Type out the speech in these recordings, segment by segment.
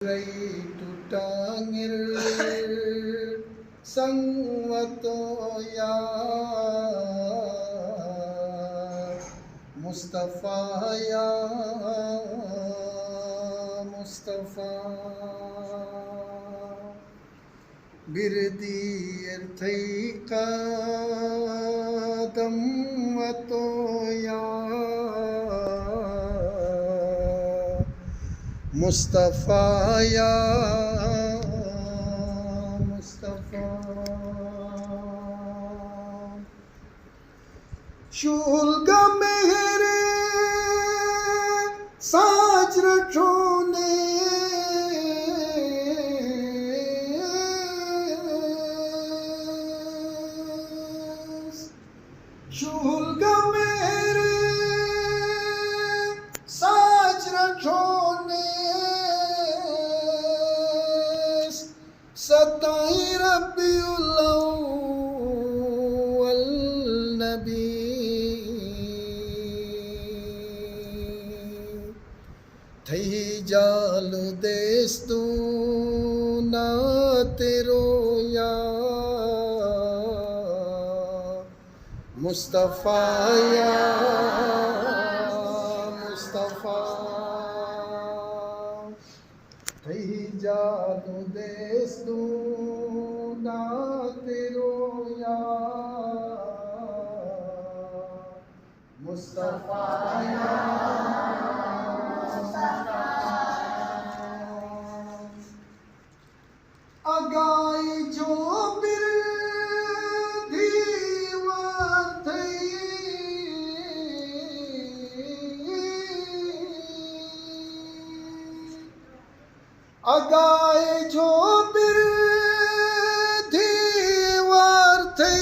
Tutangir sangwatoya Mustafa ya Mustafa birdi erthaika damwatoya Mustafa ya Mustafa Shulga mehre saaj rachone Shulga mehre saaj rachone Satai Rabiul Awwal Nabi Thai jalu destu na tero ya Mustafa ya Mustafa Thai jalu destu na tero ya Mustafa ya Mustafa Agai jo bir diwan thai Agai jo bir diwar thai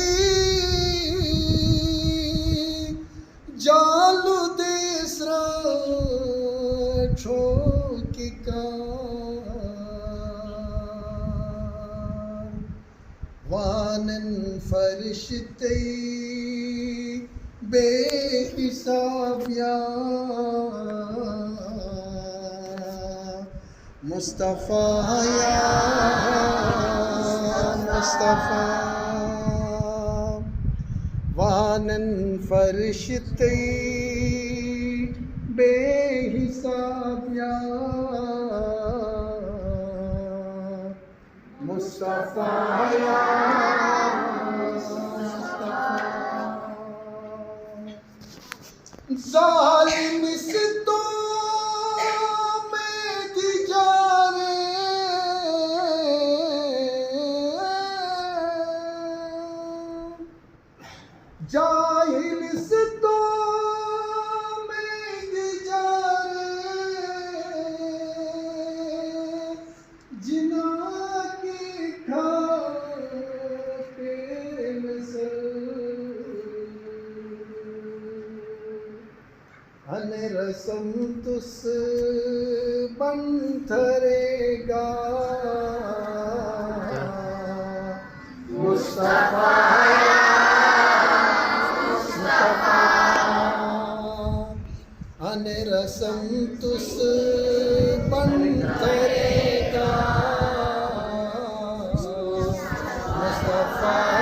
jalu desra chokika Vanan फरिश्ते बेहिसाब या मुस्तफ़ा या मुस्तफ़ा वानन फरिश्ते बेहिसाब या मुस्तफ़ा या ज़ालिम सितो में गुज़ारे जाहिल सितो में गुज़ारे जिना अन रसम तुस बंथरेगा मुस्तफ़ा मुस्तफ़ा अन रसम तुस बंथरेगा मुस्तफ़ा